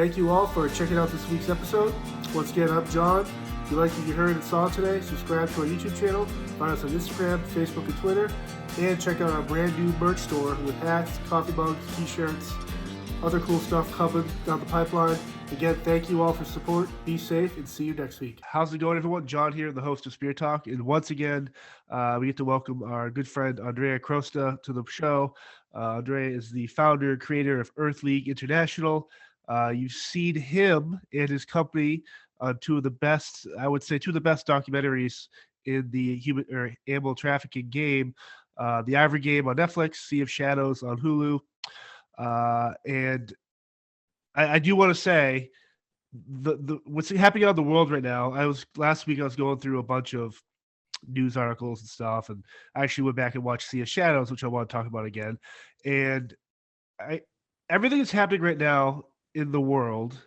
thank you all for checking out this week's episode. Once again, I'm John. If you like what you heard and saw today, subscribe to our YouTube channel, find us on Instagram, Facebook, and Twitter, and check out our brand new merch store with hats, coffee mugs, t-shirts, other cool stuff coming down the pipeline. Again, thank you all for support. Be safe and see you next week. How's it going, everyone? John here, the host of Spear Talk. And once again, we get to welcome our good friend Andrea Crosta to the show. Andrea is the founder and creator of Earth League International. You've seen him and his company on two of the best documentaries in the human or animal trafficking game. The Ivory Game on Netflix, Sea of Shadows on Hulu. And I do want to say the what's happening out in the world right now. Last week I was going through a bunch of news articles and stuff, and I actually went back and watched Sea of Shadows, which I want to talk about again. And everything that's happening right now in the world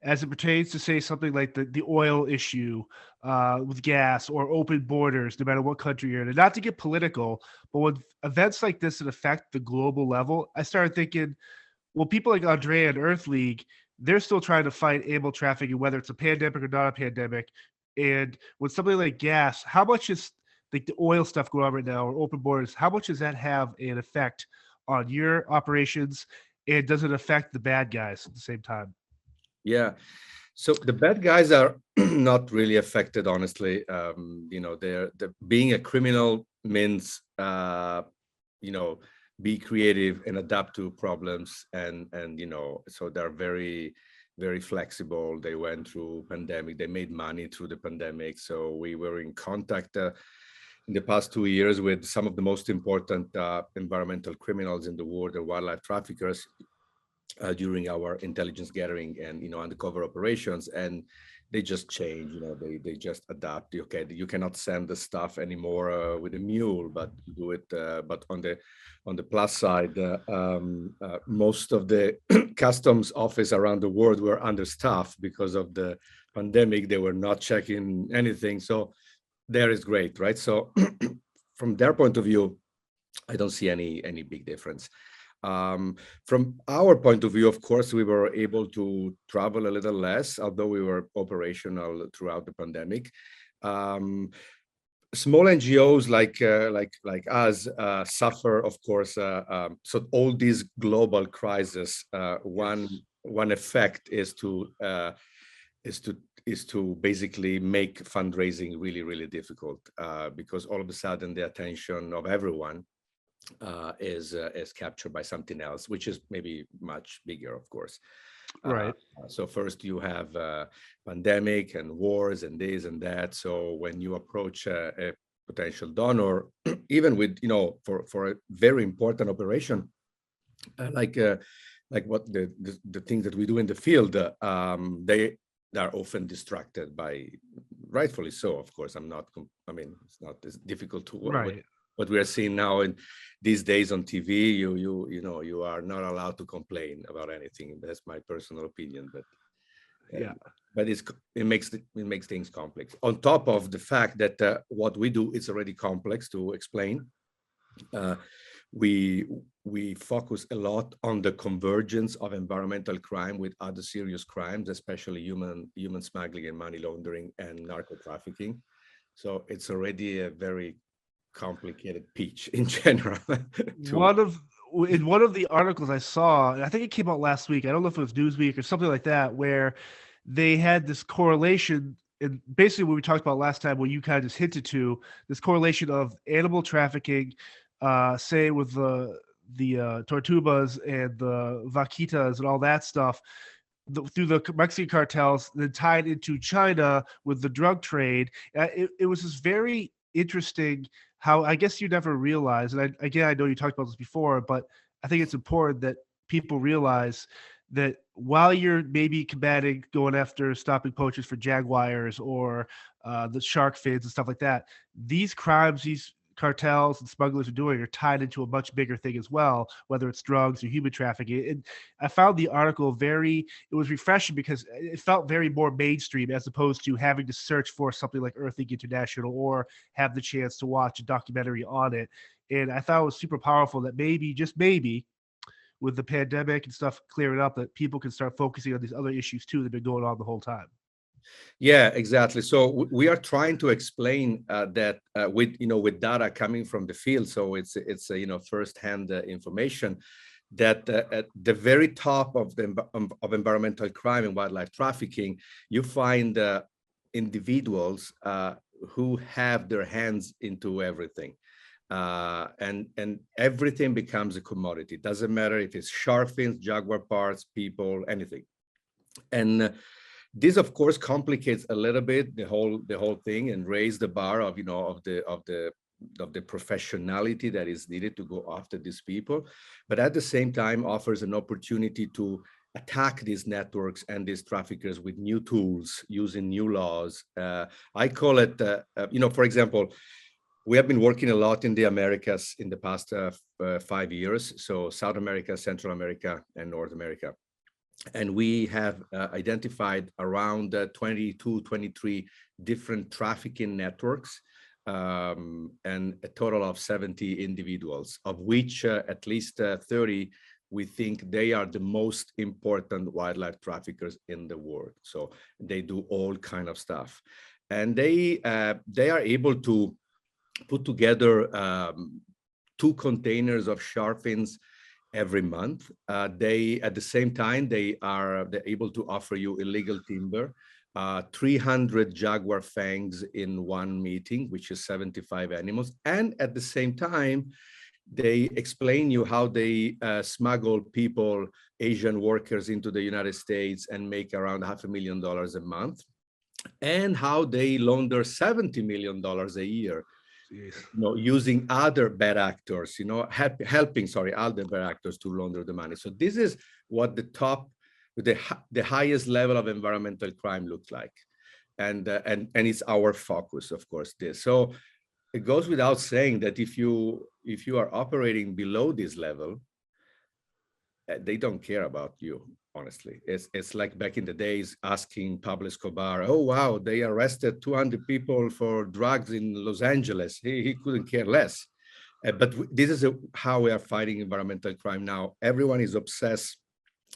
as it pertains to, say, something like the oil issue with gas or open borders, no matter what country you're in. And not to get political, but when events like this that affect the global level, I started thinking, well, people like Andrea and Earth League, they're still trying to fight animal trafficking, whether it's a pandemic or not a pandemic. And with something like gas, how much is like the oil stuff going on right now or open borders, how much does that have an effect on your operations? And does it affect the bad guys at the same time? Yeah. So the bad guys are not really affected, honestly. They're being a criminal means, be creative and adapt to problems. And so they're very, very flexible. They went through pandemic. They made money through the pandemic. So we were in contact in the past 2 years with some of the most important environmental criminals in the world, the wildlife traffickers, during our intelligence gathering and undercover operations, and they just change. They just adapt. Okay, you cannot send the stuff anymore with a mule, but you do it. But on the plus side, most of the customs office around the world were understaffed because of the pandemic. They were not checking anything, so there is great, right? So from their point of view, I don't see any big difference. From our point of view, of course, we were able to travel a little less, although we were operational throughout the pandemic. Small NGOs like us suffer, of course. So all these global crises, one effect is to basically make fundraising really, really difficult, because all of a sudden the attention of everyone is captured by something else, which is maybe much bigger, of course. Right. So first you have pandemic and wars and this and that. So when you approach a potential donor, even with for a very important operation, like what the things that we do in the field, they are often distracted by, rightfully so, of course. It's not as difficult to work with what we are seeing now in these days on TV. You are not allowed to complain about anything. That's my personal opinion, but but it makes things complex. On top of the fact that what we do is already complex to explain. We focus a lot on the convergence of environmental crime with other serious crimes, especially human smuggling and money laundering and narco trafficking. So it's already a very complicated pitch in general. In one of the articles I saw, and I think it came out last week, I don't know if it was Newsweek or something like that, where they had this correlation, and basically what we talked about last time, what you kind of just hinted to, this correlation of animal trafficking, say with the tortugas and the vaquitas and all that stuff, through the Mexican cartels, then tied into China with the drug trade. It was this very interesting how, I guess you never realize, and I know you talked about this before, but I think it's important that people realize that while you're maybe combating, going after, stopping poachers for jaguars or the shark fins and stuff like that, these crimes, these cartels and smugglers are doing are tied into a much bigger thing as well, whether it's drugs or human trafficking. And I found the article it was refreshing because it felt very more mainstream, as opposed to having to search for something like Earth League International or have the chance to watch a documentary on it. And I thought it was super powerful that maybe, just maybe, with the pandemic and stuff clearing up, that people can start focusing on these other issues too that have been going on the whole time. Yeah, exactly. So we are trying to explain that with with data coming from the field. So it's firsthand information that at the very top of of environmental crime and wildlife trafficking, you find individuals who have their hands into everything. And everything becomes a commodity. It doesn't matter if it's shark fins, jaguar parts, people, anything. And this, of course, complicates a little bit the whole thing and raise the bar of the professionality that is needed to go after these people, but at the same time offers an opportunity to attack these networks and these traffickers with new tools, using new laws. I call it, for example, we have been working a lot in the Americas in the past 5 years. So South America, Central America, and North America. And we have identified around 22, 23 different trafficking networks, and a total of 70 individuals, of which at least 30, we think they are the most important wildlife traffickers in the world. So they do all kind of stuff. And they are able to put together 2 containers of shark fins every month. They, at the same time, they're able to offer you illegal timber, 300 jaguar fangs in one meeting, which is 75 animals. And at the same time, they explain you how they smuggle people, Asian workers, into the United States and make around $500,000 a month, and how they launder $70 million a year. Using other bad actors, helping other bad actors to launder the money. So this is what the highest level of environmental crime looks like, and it's our focus, of course. This, so it goes without saying that if you are operating below this level, they don't care about you. Honestly, it's like back in the days asking Pablo Escobar, oh wow, they arrested 200 people for drugs in Los Angeles. He couldn't care less. But this is how we are fighting environmental crime now. Everyone is obsessed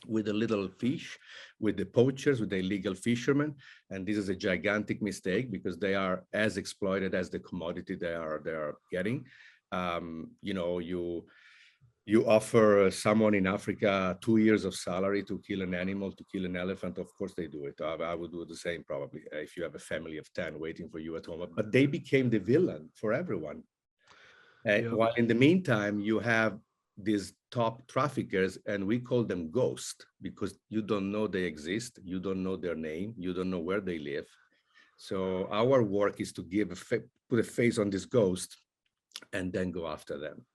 with the little fish, with the poachers, with the illegal fishermen, and this is a gigantic mistake, because they are as exploited as the commodity they are getting. You offer someone in Africa 2 years of salary to kill an animal, to kill an elephant. Of course they do it. I would do the same probably if you have a family of 10 waiting for you at home. But they became the villain for everyone. While in the meantime, you have these top traffickers, and we call them ghosts, because you don't know they exist. You don't know their name. You don't know where they live. So our work is to put a face on this ghost and then go after them.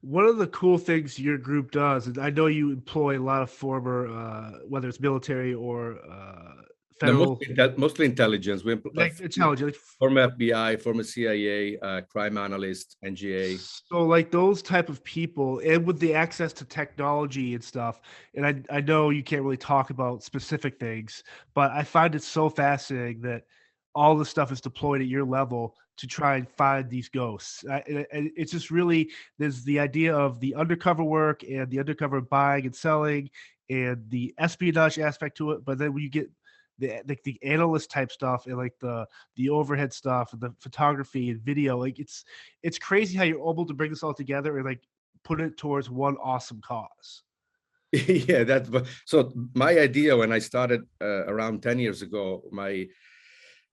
One of the cool things your group does, and I know you employ a lot of former, whether it's military or federal, mostly intelligence. We intelligence, former FBI, former CIA, crime analyst, NGA. So like those type of people, and with the access to technology and stuff. And I know you can't really talk about specific things, but I find it so fascinating that all the stuff is deployed at your level to try and find these ghosts. It's just really, there's the idea of the undercover work and the undercover buying and selling and the espionage aspect to it. But then when you get the analyst type stuff and like the overhead stuff and the photography and video, like it's crazy how you're able to bring this all together and like put it towards one awesome cause. Yeah, so my idea when I started around 10 years ago,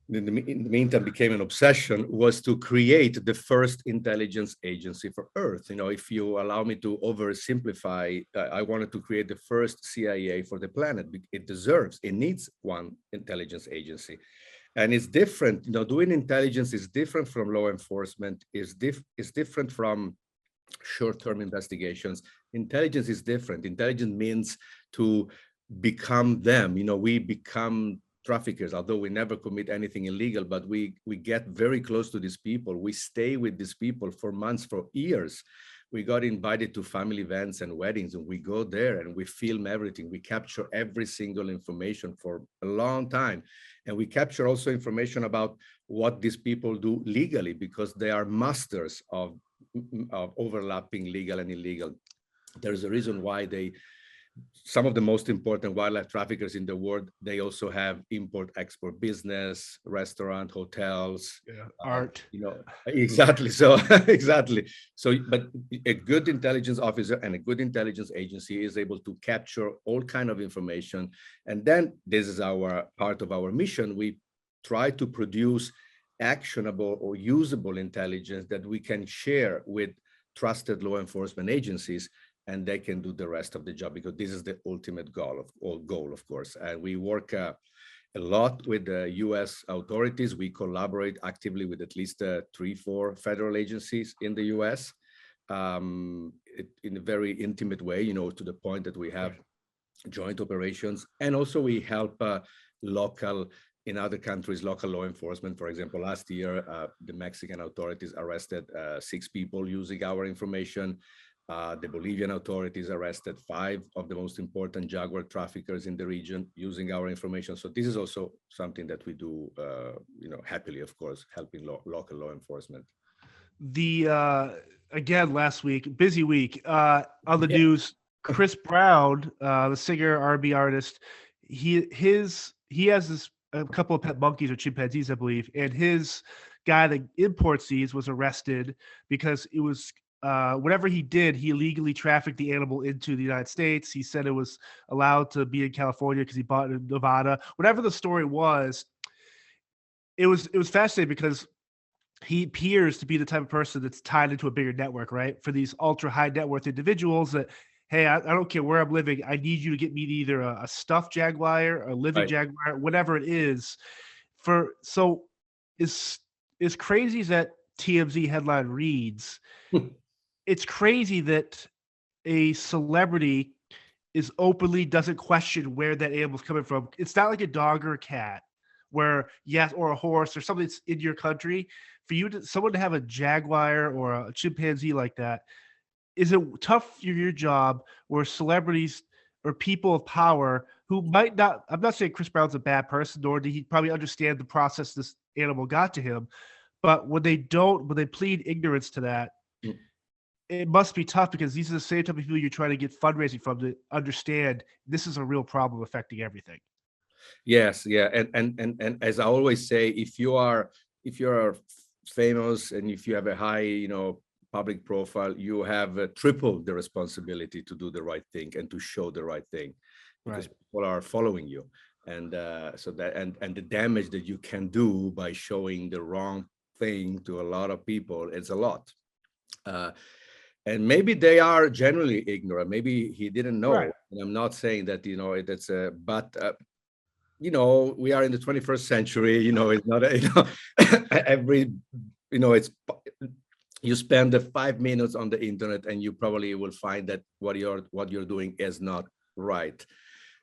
in the meantime became an obsession, was to create the first intelligence agency for Earth. If you allow me to oversimplify, I wanted to create the first CIA for the planet. It needs one intelligence agency. And it's different, doing intelligence is different from law enforcement, is different from short-term investigations. Intelligence is different. Intelligence means to become them. We become traffickers, although we never commit anything illegal, but we get very close to these people. We stay with these people for months, for years. We got invited to family events and weddings, and we go there and we film everything. We capture every single information for a long time. And we capture also information about what these people do legally, because they are masters of overlapping legal and illegal. There's a reason why some of the most important wildlife traffickers in the world, they also have import-export business, restaurant, hotels, Yeah. Art. exactly. So exactly. So, but a good intelligence officer and a good intelligence agency is able to capture all kind of information. And then this is our part of our mission. We try to produce actionable or usable intelligence that we can share with trusted law enforcement agencies, and they can do the rest of the job, because this is the ultimate goal, of course. And we work a lot with the U.S. authorities. We collaborate actively with at least 3-4 federal agencies in the U.S. In a very intimate way, to the point that we have joint operations, and also we help in other countries, local law enforcement. For example, last year, the Mexican authorities arrested 6 people using our information. The Bolivian authorities arrested 5 of the most important jaguar traffickers in the region using our information. So this is also something that we do, happily, of course, helping local law enforcement. Again, last week, busy week, on the news, Chris Brown, the singer, R&B artist, he has a couple of pet monkeys or chimpanzees, I believe, and his guy that imports these was arrested because it was whatever he did, he illegally trafficked the animal into the United States. He said it was allowed to be in California because he bought it in Nevada. Whatever the story was, it was fascinating because he appears to be the type of person that's tied into a bigger network, right? For these ultra high net worth individuals that, hey, I don't care where I'm living. I need you to get me either a stuffed jaguar, a living jaguar, whatever it is. So as crazy as that TMZ headline reads, it's crazy that a celebrity is openly doesn't question where that animal's coming from. It's not like a dog or a cat where, yes, or a horse or something that's in your country. For someone to have a jaguar or a chimpanzee like that, is it tough for your job where celebrities or people of power who might not, I'm not saying Chris Brown's a bad person, nor did he probably understand the process this animal got to him, but when they plead ignorance to that, it must be tough because these are the same type of people you're trying to get fundraising from to understand this is a real problem affecting everything. Yes, yeah, and as I always say, if you are famous and if you have a high, public profile, you have triple the responsibility to do the right thing and to show the right thing, because people are following you, and so that and the damage that you can do by showing the wrong thing to a lot of people, it's a lot. And maybe they are generally ignorant. Maybe he didn't know. Right. And I'm not saying that, that's but we are in the 21st century. It's not every, it's, you spend the 5 minutes on the internet and you probably will find that what you're doing is not right.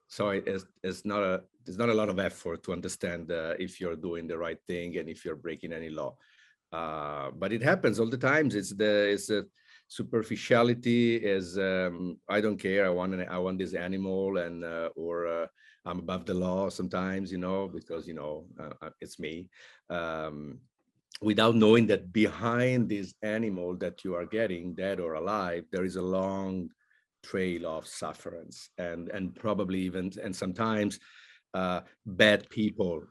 So it's not a lot of effort to understand if you're doing the right thing and if you're breaking any law. But it happens all the times. It's a superficiality is I don't care. I want this animal, and or I'm above the law sometimes, because it's me. Without knowing that behind this animal that you are getting, dead or alive, there is a long trail of sufferance and probably even and sometimes bad people,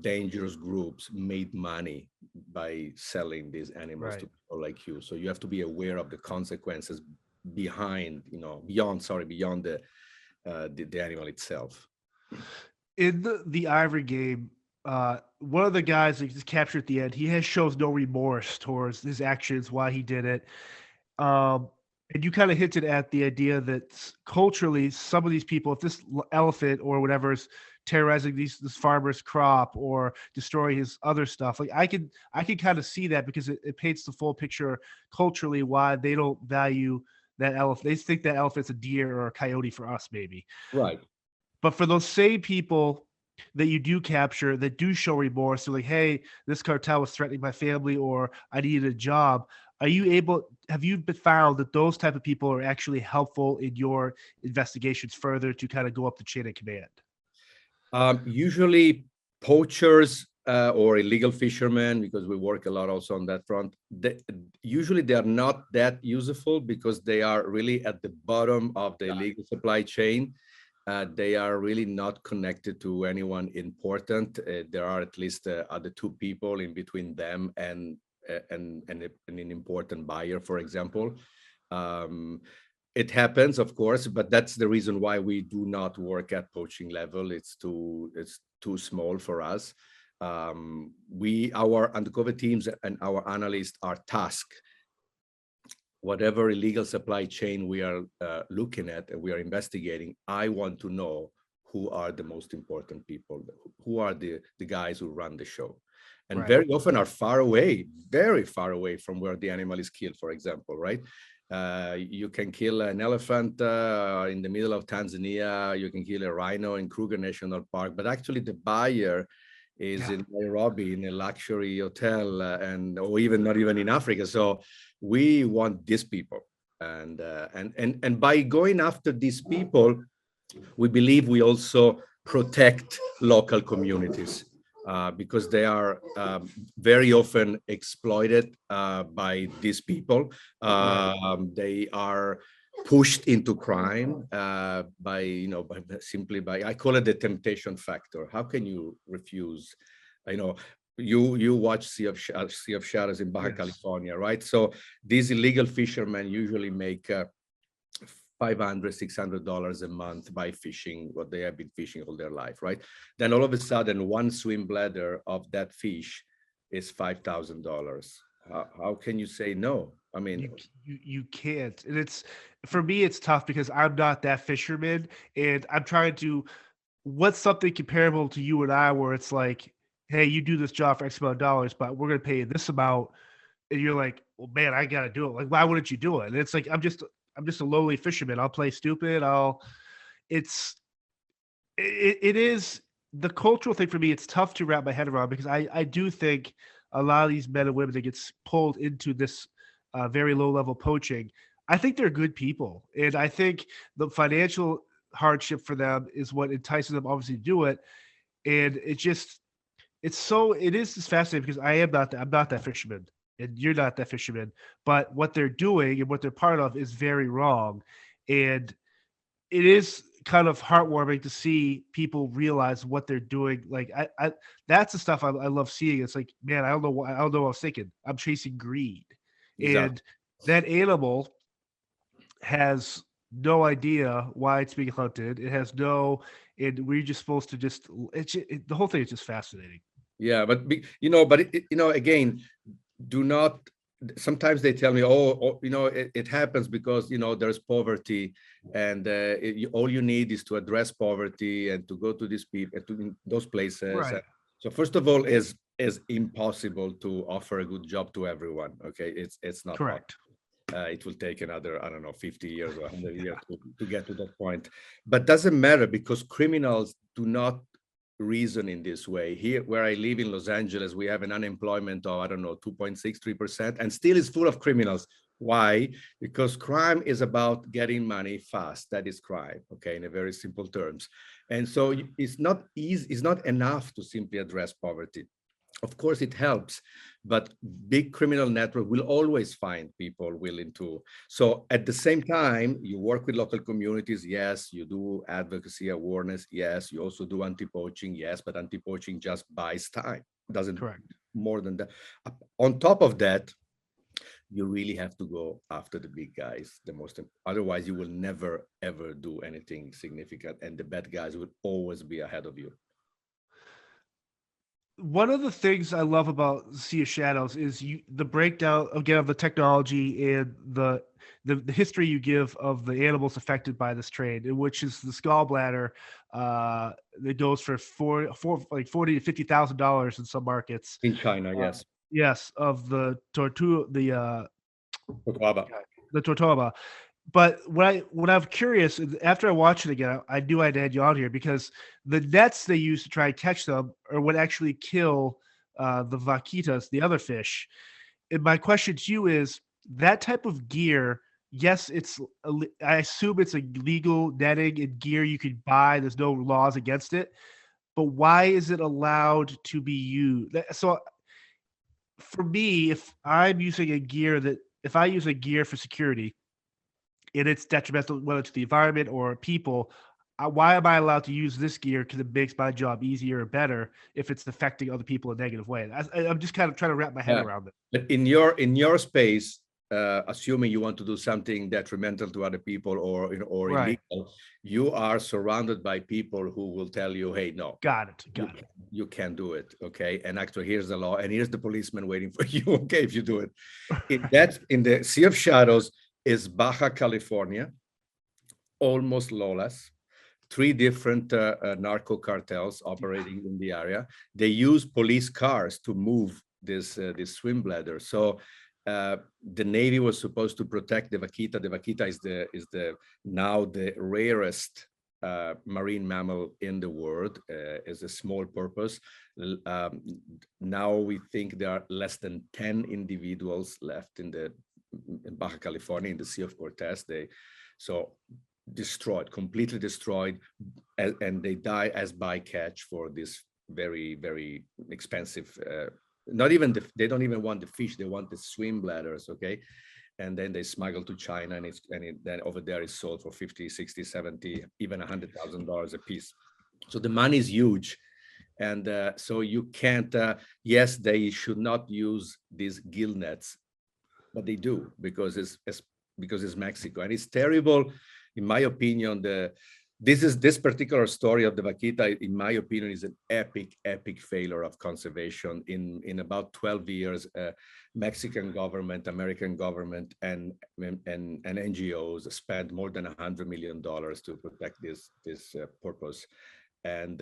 dangerous groups made money by selling these animals to people like you. So you have to be aware of the consequences beyond the animal itself. In the Ivory Game, one of the guys that is captured at the end, he shows no remorse towards his actions, why he did it. And you kind of hinted at the idea that culturally, some of these people, if this elephant or whatever is terrorizing this farmer's crop or destroying his other stuff, like I can kind of see that because it paints the full picture culturally why they don't value that elephant. They think that elephant's a deer or a coyote for us, maybe. Right. But for those same people that you do capture that do show remorse, they're like, hey, this cartel was threatening my family or I needed a job. Have you found that those type of people are actually helpful in your investigations further to kind of go up the chain of command? Usually poachers or illegal fishermen, because we work a lot also on that front, usually they are not that useful because they are really at the bottom of the illegal supply chain. They are really not connected to anyone important. There are at least other two people in between them and an important buyer, for example. It happens, of course, but that's the reason why we do not work at poaching level. It's too small for us. Our undercover teams and our analysts are tasked, whatever illegal supply chain we are looking at and we are investigating, I want to know who are the most important people, who are the guys who run the show. And very often are far away, very far away from where the animal is killed, for example, right? You can kill an elephant in the middle of Tanzania, you can kill a rhino in Kruger National Park, but actually the buyer is in Nairobi in a luxury hotel or even not even in Africa. So we want these people. And by going after these people, we believe we also protect local communities because they are very often exploited by these people. They are pushed into crime simply by, I call it the temptation factor. How can you refuse? You watch Sea of Shadows in Baja California, right? So these illegal fishermen usually make $500, $600 a month by fishing what they have been fishing all their life, right? Then all of a sudden, one swim bladder of that fish is $5,000. How can you say no? I mean, you can't. And it's, for me, it's tough because I'm not that fisherman, and I'm trying to, what's something comparable to you and I, where it's like, hey, you do this job for X amount of dollars, but we're going to pay you this amount. And you're like, well, man, I got to do it. Like, why wouldn't you do it? And it's like, I'm just a lowly fisherman. I'll play stupid. It is the cultural thing for me. It's tough to wrap my head around because I do think a lot of these men and women that gets pulled into this very low level poaching, I think they're good people. And I think the financial hardship for them is what entices them obviously to do it. And it is just fascinating because I'm not that fisherman and you're not that fisherman, but what they're doing and what they're part of is very wrong. And it is kind of heartwarming to see people realize what they're doing. Like I that's the stuff I love seeing. It's like, man, I don't know what I was thinking. I'm chasing greed. exactly. And that animal has no idea why it's being hunted. It has and we're just supposed to the whole thing is just fascinating. Yeah, but again, do not. Sometimes they tell me, it happens because there's poverty, and all you need is to address poverty and to go to these people, to those places. Right. So first of all, is impossible to offer a good job to everyone. Okay, it's not correct. It will take another, I don't know, 50 years or 100 years to get to that point. But doesn't matter because criminals do not reason in this way. Here, where I live in Los Angeles, we have an unemployment of, I don't know, 2.63%, and still is full of criminals. Why? Because crime is about getting money fast. That is crime, okay, in a very simple terms. And so it's not easy, it's not enough to simply address poverty. Of course, it helps, but big criminal network will always find people willing to. So at the same time, you work with local communities. Yes, you do advocacy awareness. Yes, you also do anti-poaching. Yes, but anti-poaching just buys time. Doesn't Correct. more than that. On top of that, you really have to go after the big guys. Otherwise, you will never ever do anything significant, and the bad guys will always be ahead of you. One of the things I love about Sea of Shadows is the breakdown again of the technology and the history you give of the animals affected by this trade, which is the gallbladder that goes for like $40,000 to $50,000 in some markets in China. Yes. Yes, of the totoaba. The totoaba. But when I'm curious, after I watch it again, I knew I'd had you on here because the nets they use to try and catch them are what actually kill the vaquitas, the other fish. And my question to you is, that type of gear, yes, I assume it's a legal netting and gear you could buy. There's no laws against it. but why is it allowed to be used? So for me, if I'm using a gear that if I use a gear for security and it's detrimental whether to the environment or people, why am I allowed to use this gear because it makes my job easier or better if it's affecting other people in a negative way? I'm just kind of trying to wrap my head Yeah. around it. But in your space, assuming you want to do something detrimental to other people or Right. illegal, you are surrounded by people who will tell you, "Hey, no, Got it. you Got it. you can't do it." Okay, and actually, here's the law, and here's the policeman waiting for you. Okay, if you do it, in the Sea of Shadows is Baja California, almost lawless. Three different narco cartels operating in the area. They use police cars to move this swim bladder. So the Navy was supposed to protect the vaquita. The vaquita is the now the rarest marine mammal in the world. Is a small purpose. Now we think there are less than 10 individuals left in Baja California, in the Sea of Cortez. So destroyed, completely destroyed, and they die as bycatch for this very, very expensive. Not even they don't even want the fish; they want the swim bladders. Okay, and then they smuggle to China, and then over there is sold for 50, 60, 70, even $100,000 a piece. So the money is huge, and so you can't. Yes, they should not use these gill nets, but they do because it's Mexico, and it's terrible. In my opinion, this particular story of the vaquita, in my opinion, is an epic failure of conservation. In about 12 years, Mexican government, American government, and NGOs spent more than $100 million to protect this purpose, and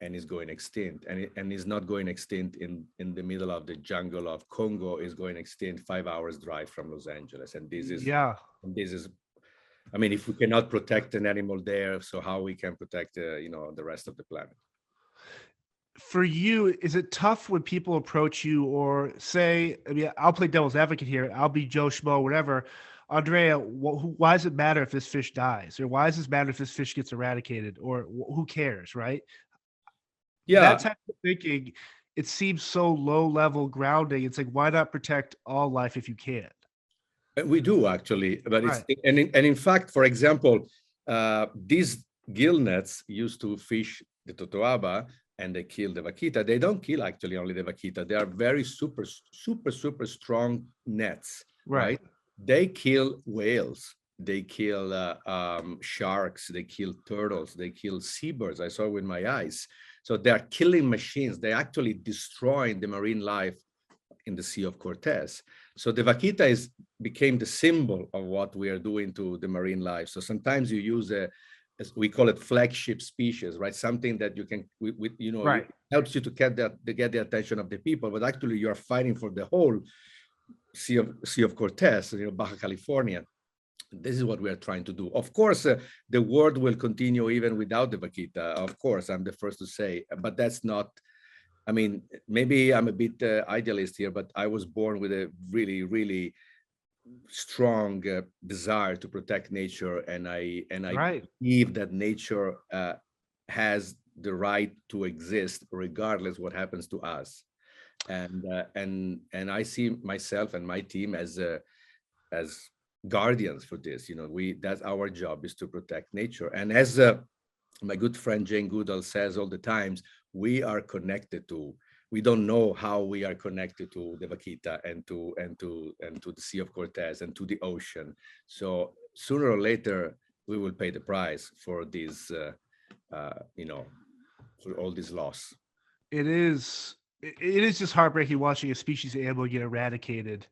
is going extinct, and is not going extinct in the middle of the jungle of Congo. Is going extinct 5 hours drive from Los Angeles, and this is. I mean, if we cannot protect an animal there, so how we can protect, the rest of the planet? For you, is it tough when people approach you or say, I mean, I'll play devil's advocate here. I'll be Joe Schmo, whatever. Andrea, why does it matter if this fish dies? Or why does it matter if this fish gets eradicated? Or who cares, right? Yeah. That type of thinking, it seems so low level grounding. It's like, why not protect all life if you can? We do actually, but Right. in fact, for example, these gill nets used to fish the totoaba, and they kill the vaquita. They don't kill actually only the vaquita. They are very super strong nets, right? They kill whales. They kill sharks. They kill turtles. They kill seabirds. I saw with my eyes. So they are killing machines. They're actually destroying the marine life in the Sea of Cortez. So the vaquita became the symbol of what we are doing to the marine life. So sometimes you use as we call it, flagship species, right? Something that you can, Right. helps you to get the attention of the people, but actually you are fighting for the whole Sea of Cortez, Baja California. This is what we are trying to do. Of course, the world will continue even without the vaquita. Of course, I'm the first to say, but that's not. I mean, maybe I'm a bit idealist here, but I was born with a really, really strong desire to protect nature, and I believe that nature has the right to exist regardless what happens to us, and I see myself and my team as guardians for this. That's our job, is to protect nature, and as my good friend Jane Goodall says all the times, we are connected to. We don't know how we are connected to the vaquita and to the Sea of Cortez and to the ocean. So sooner or later, we will pay the price for these, for all this loss. It is just heartbreaking watching a species of animal get eradicated.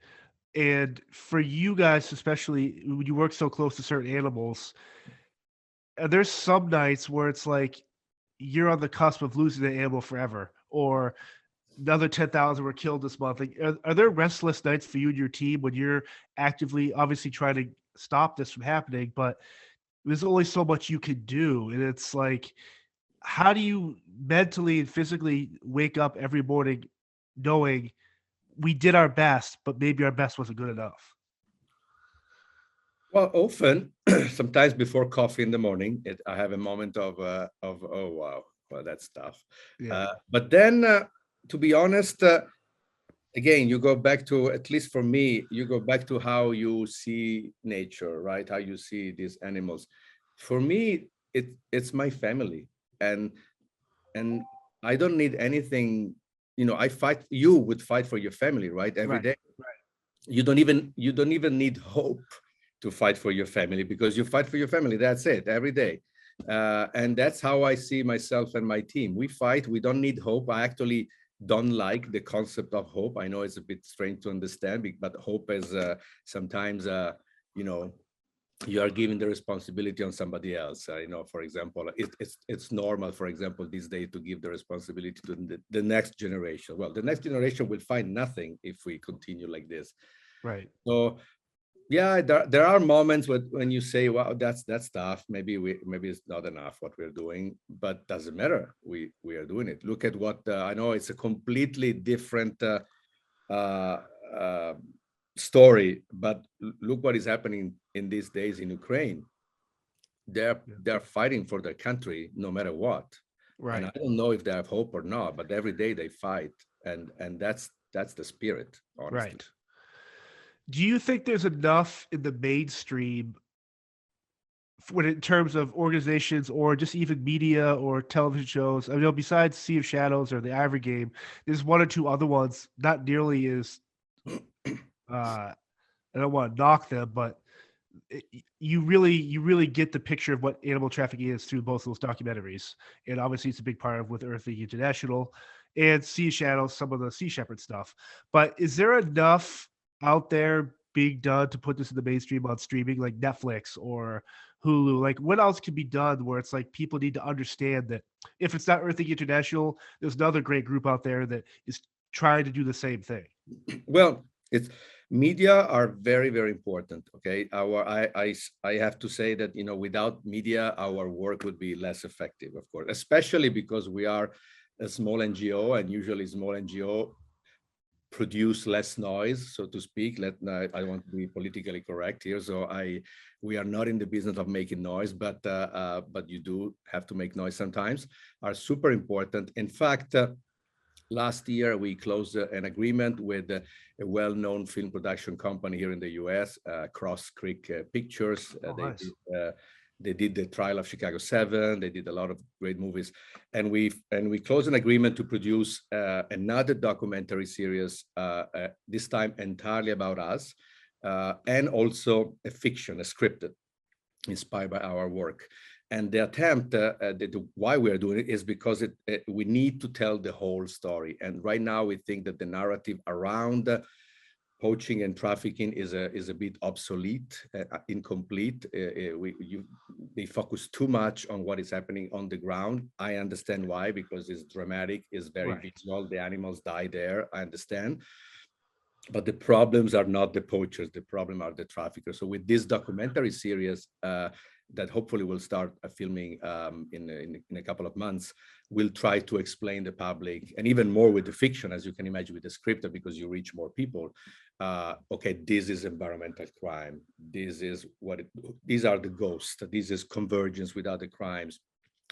And for you guys, especially when you work so close to certain animals, there's some nights where it's like you're on the cusp of losing the animal forever, or another 10,000 were killed this month. Like, are there restless nights for you and your team when you're actively, obviously, trying to stop this from happening, but there's only so much you can do, and it's like, how do you mentally and physically wake up every morning knowing we did our best, but maybe our best wasn't good enough? Well, often, sometimes before coffee in the morning, I have a moment of oh wow, well, that's tough. Yeah. But then, to be honest, again, you go back to, at least for me, you go back to how you see nature, right? How you see these animals. For me, it's my family, and and I don't need anything. I fight. You would fight for your family, right? Every Right. day. Right. You don't even need hope to fight for your family, because you fight for your family. That's it, every day. And that's how I see myself and my team. We fight. We don't need hope. I actually don't like the concept of hope. I know it's a bit strange to understand, but hope is sometimes, you know, you are giving the responsibility on somebody else. For example, it's normal, for example, these days, to give the responsibility to the next generation. Well, the next generation will find nothing if we continue like this. Right. So yeah, there are moments when you say, wow, that's tough. Maybe it's not enough what we're doing, but doesn't matter. We are doing it. Look at what I know. It's a completely different uh, uh, story, but look what is happening in these days in Ukraine. They're fighting for their country no matter what. And I Right. don't know if they have hope or not, but every day they fight, and that's the spirit, honestly. Right. Do you think there's enough in the mainstream when in terms of organizations or just even media or television shows? I know besides Sea of Shadows or the Ivory Game, there's one or two other ones, not nearly as I don't want to knock them, but you really get the picture of what animal trafficking is through both those documentaries. And obviously it's a big part of with Earthing International and Sea of Shadows, some of the Sea Shepherd stuff. But is there enough out there being done to put this in the mainstream on streaming, like Netflix or Hulu? Like, what else can be done where it's like people need to understand that if it's not Earthing International, there's another great group out there that is trying to do the same thing? Well, it's media are very, very important. Okay, I have to say that, without media, our work would be less effective, of course, especially because we are a small NGO, and usually small NGO produce less noise, so to speak. I want to be politically correct here. So we are not in the business of making noise, but you do have to make noise sometimes. Are super important. In fact, last year, we closed an agreement with a well-known film production company here in the U.S., Cross Creek Pictures. Nice. They did the Trial of Chicago 7. They did a lot of great movies, and we closed an agreement to produce another documentary series, this time entirely about us, and also a fiction, a scripted, inspired by our work. And the attempt, why we are doing it, is because we need to tell the whole story. And right now, we think that the narrative around poaching and trafficking is a bit obsolete, incomplete. They focus too much on what is happening on the ground. I understand why, because it's dramatic, it's very visual. The animals die there. I understand. But the problems are not the poachers. The problem are the traffickers. So with this documentary series, that hopefully will start filming in a couple of months, we'll try to explain the public, and even more with the fiction, as you can imagine, with the script, because you reach more people. Okay, this is environmental crime. This is these are the ghosts. This is convergence with other crimes.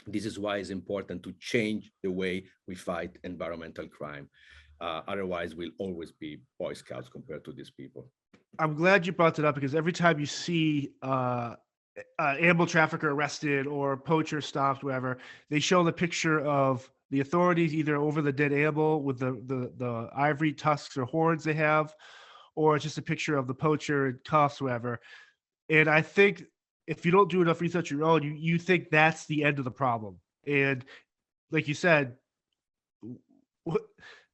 This is why it's important to change the way we fight environmental crime. Otherwise, we'll always be Boy Scouts compared to these people. I'm glad you brought it up, because every time you see animal trafficker arrested or poacher stopped, whatever, they show the picture of the authorities either over the dead animal with the ivory tusks or horns they have, or it's just a picture of the poacher in cuffs, whatever. And I think if you don't do enough research on your own, you think that's the end of the problem. And like you said,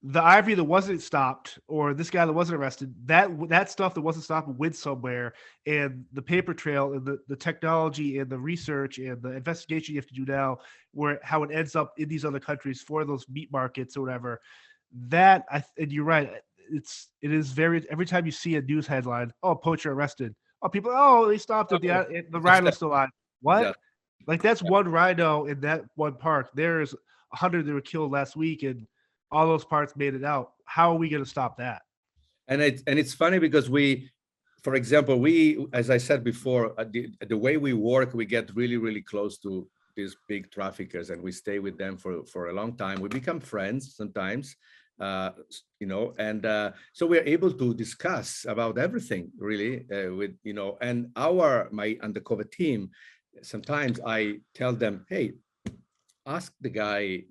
the ivory that wasn't stopped, or this guy that wasn't arrested, that stuff that wasn't stopped went somewhere. And the paper trail and the technology and the research and the investigation you have to do now, how it ends up in these other countries for those meat markets or whatever, and you're right, it is very, every time you see a news headline, oh, poacher arrested, oh, people, oh, they stopped at the rhino's still alive. What? Exactly. Like, that's one rhino in that one park. There's 100 that were killed last week, and all those parts made it out. How are we going to stop that? And it's funny because for example, as I said before, the way we work, we get really, really close to these big traffickers, and we stay with them for a long time. We become friends sometimes, and so we're able to discuss about everything really with, and my undercover team. Sometimes I tell them, hey, ask the guy,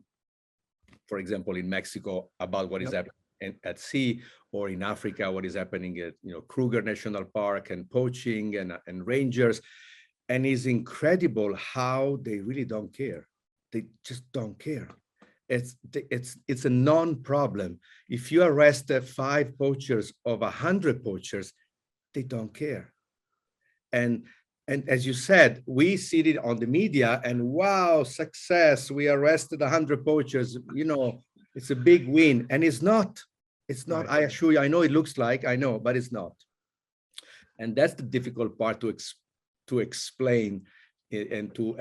for example, in Mexico about what is happening at sea, or in Africa, what is happening at Kruger National Park and poaching and rangers. And it's incredible how they really don't care. They just don't care. It's a non-problem. If you arrest 5 poachers of 100 poachers, they don't care. And as you said, we see it on the media, and wow, success! We arrested 100 poachers. It's a big win, and it's not. It's not. Right. I assure you. I know it looks like. I know, but it's not. And that's the difficult part to explain and to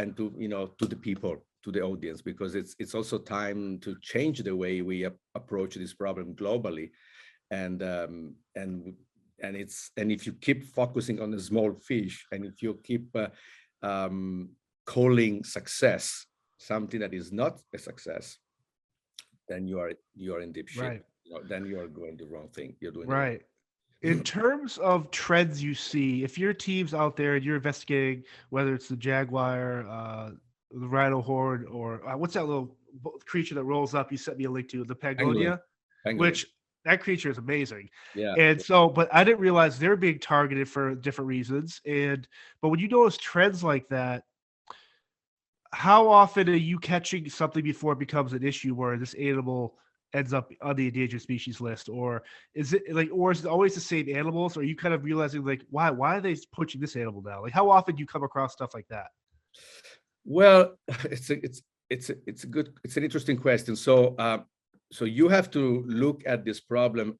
to the people, to the audience, because it's also time to change the way we approach this problem globally, and if you keep focusing on the small fish, and if you keep calling success something that is not a success, then you are in deep shit. Right. Then you are doing the wrong thing. You're doing right. In terms of trends you see, if your team's out there and you're investigating, whether it's the jaguar, the rhino horde, or what's that little creature that rolls up? You sent me a link to the Pangolin. Which that creature is amazing. Yeah. And so, but I didn't realize they're being targeted for different reasons. But when you notice trends like that, how often are you catching something before it becomes an issue where this animal ends up on the endangered species list? Or is it always the same animals? Or are you kind of realizing like, why are they poaching this animal now? Like, how often do you come across stuff like that? Well, it's an interesting question. So you have to look at this problem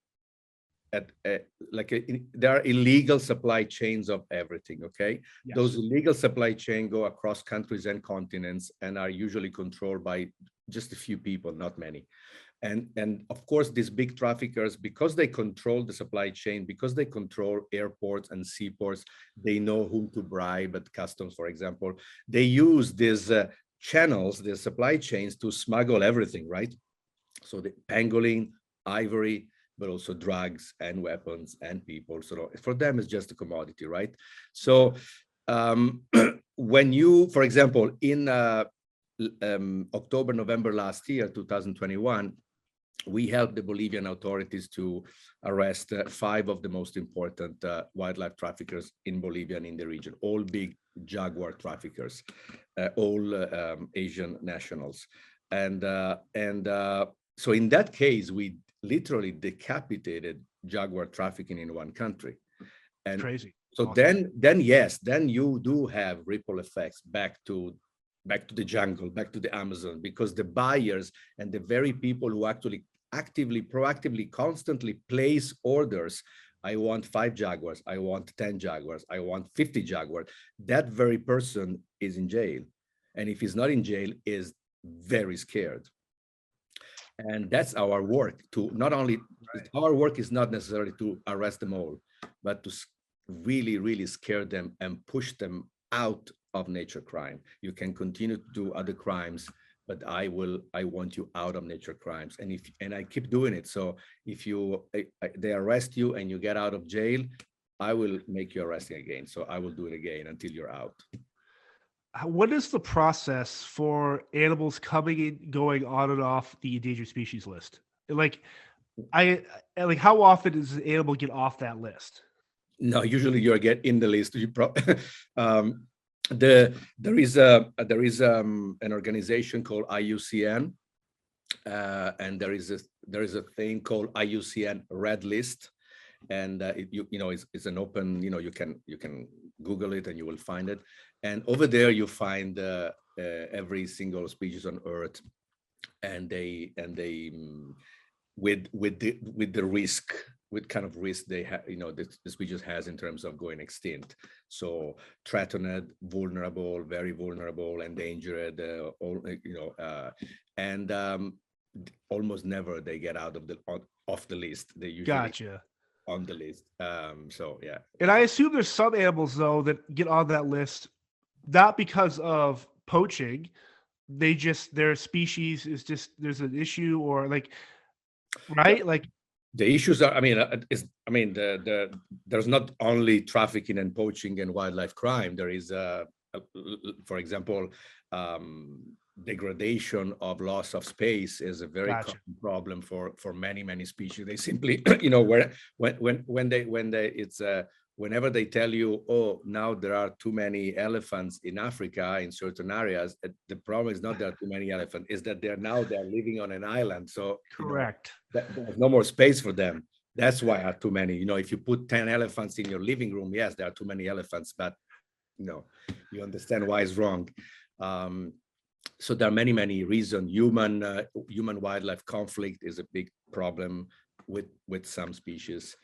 there are illegal supply chains of everything. Okay. Yes. Those illegal supply chains go across countries and continents and are usually controlled by just a few people, not many. And of course, these big traffickers, because they control the supply chain, because they control airports and seaports, they know whom to bribe at customs, for example. They use these channels, these supply chains, to smuggle everything, right? So the pangolin, ivory, but also drugs and weapons and people. So for them, it's just a commodity, right? So when you, for example, in October, November last year, 2021, we helped the Bolivian authorities to arrest 5 of the most important wildlife traffickers in Bolivia and in the region, all big jaguar traffickers, all Asian nationals. And so in that case, we literally decapitated jaguar trafficking in one country. And crazy. So awesome. then you do have ripple effects back to the jungle, back to the Amazon, because the buyers and the very people who actually actively, proactively, constantly place orders, I want 5 jaguars, I want 10 jaguars, I want 50 jaguars, that very person is in jail. And if he's not in jail, is very scared. And that's our work, to not only, our work is not necessarily to arrest them all, but to really, really scare them and push them out of nature crime. You can continue to do other crimes, but I want you out of nature crimes. And I keep doing it. So if they arrest you and you get out of jail, I will make you arresting again. So I will do it again until you're out. What is the process for animals coming in, going on and off the endangered species list? Like how often does an animal get off that list? No, usually you get in the list. There is an organization called IUCN, and there is a thing called IUCN Red List, and it's an open, you can Google it and you will find it. And over there you find every single species on Earth, and they with the risk, what kind of risk they have, the species has in terms of going extinct. So threatened, vulnerable, very vulnerable, endangered, almost never they get out of off the list. They usually gotcha. On the list. So yeah. And I assume there's some animals though that get on that list not because of poaching, their species is just, there's an issue, or like, right? Like, the issues are, there's not only trafficking and poaching and wildlife crime. There is, for example, degradation of loss of space is a very Gotcha. common problem for many species. They simply, you know, whenever they tell you, oh, now there are too many elephants in Africa in certain areas, the problem is not there are too many elephants, is that they're living on an island. So, you know, Correct. there's no more space for them. That's why there are too many. You know, if you put 10 elephants in your living room, yes, there are too many elephants, but you know, you understand why it's wrong. So there are many reasons. Human wildlife conflict is a big problem with some species.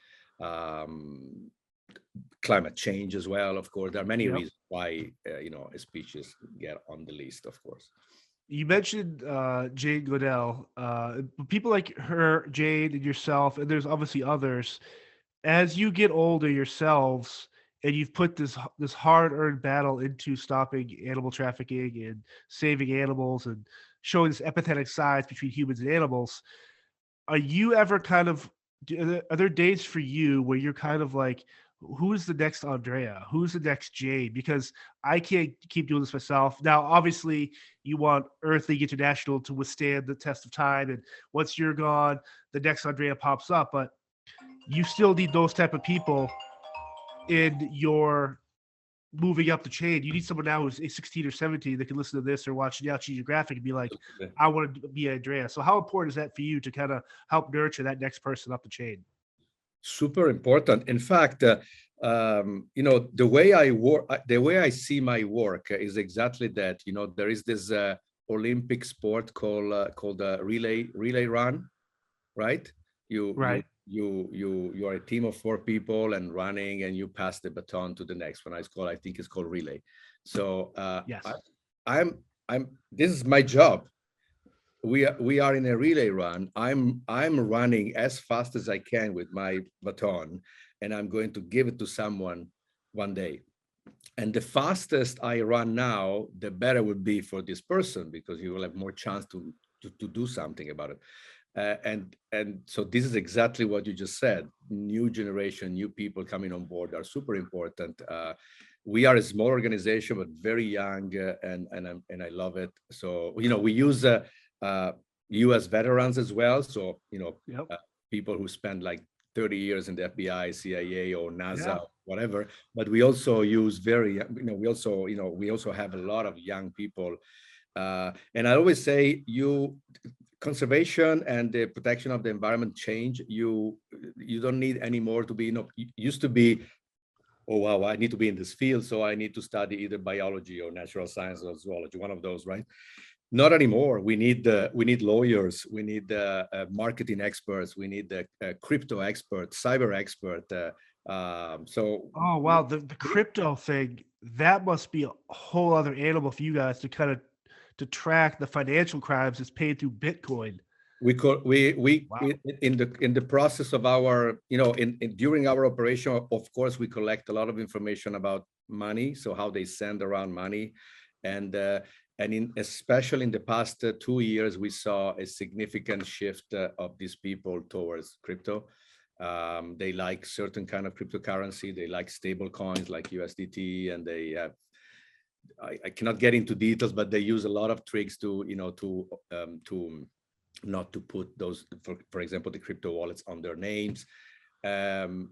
Climate change as well, of course. There are many reasons why you know, a species get on the list, of course. You mentioned Jane Goodell. People like her, Jane, and yourself, and there's obviously others. As you get older yourselves, and you've put this hard-earned battle into stopping animal trafficking and saving animals and showing this empathetic sides between humans and animals, are you ever kind of, are there days for you where you're kind of like, who's the next Andrea? Who's the next Jade? Because I can't keep doing this myself. Now, obviously, you want Earth League International to withstand the test of time, and once you're gone, the next Andrea pops up. But you still need those type of people in your moving up the chain. You need someone now who's 16 or 17 that can listen to this or watch National Geographic and be like, I want to be Andrea. So how important is that for you to kind of help nurture that next person up the chain? Super important. In fact, you know, the way I work, the way I see my work is exactly that. You know, there is this Olympic sport called relay run, right? You are a team of 4 people and running, and you pass the baton to the next one. I think it's called relay. So Yes, I'm this is my job. We are in a relay run. I'm running as fast as I can with my baton, and I'm going to give it to someone one day. And the fastest I run now, the better it would be for this person, because you will have more chance to do something about it. And so this is exactly what you just said. New generation, new people coming on board are super important. We are a small organization, but very young, and I love it. So, you know, we use U.S. veterans as well. So, you know, people who spend like 30 years in the FBI, CIA, or NASA, whatever. But we also use we also have a lot of young people. And I always say, conservation and the protection of the environment change. You don't need anymore to be, you know, used to be, oh wow, I need to be in this field, so I need to study either biology or natural science or zoology, one of those, right? Not anymore. We need lawyers, we need marketing experts, we need the crypto expert, cyber expert. So oh wow, the crypto thing, that must be a whole other animal for you guys to kind of to track the financial crimes that's paid through Bitcoin. Wow. In the process of our, you know, during our operation, of course, we collect a lot of information about money, so how they send around money, and especially in the past 2 years, we saw a significant shift of these people towards crypto. They like certain kind of cryptocurrency. They like stable coins like USDT, and they have, I cannot get into details, but they use a lot of tricks to, you know, to not to put those, for example, the crypto wallets on their names. And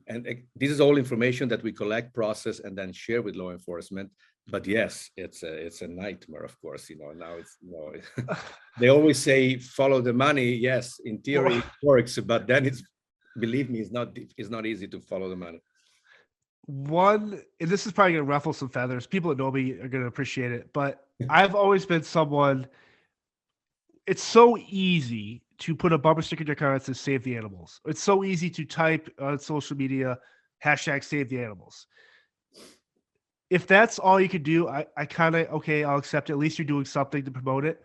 this is all information that we collect, process, and then share with law enforcement. But yes, it's a nightmare, of course. You know, now it's, you know, they always say follow the money. Yes, in theory it works, but then believe me, it's not easy to follow the money. One, and this is probably going to ruffle some feathers. People that know me are going to appreciate it, but I've always been someone. It's so easy to put a bumper sticker in your car that says "Save the Animals." It's so easy to type on social media #Save the Animals. If that's all you could do, I kind of, okay, I'll accept it. At least you're doing something to promote it.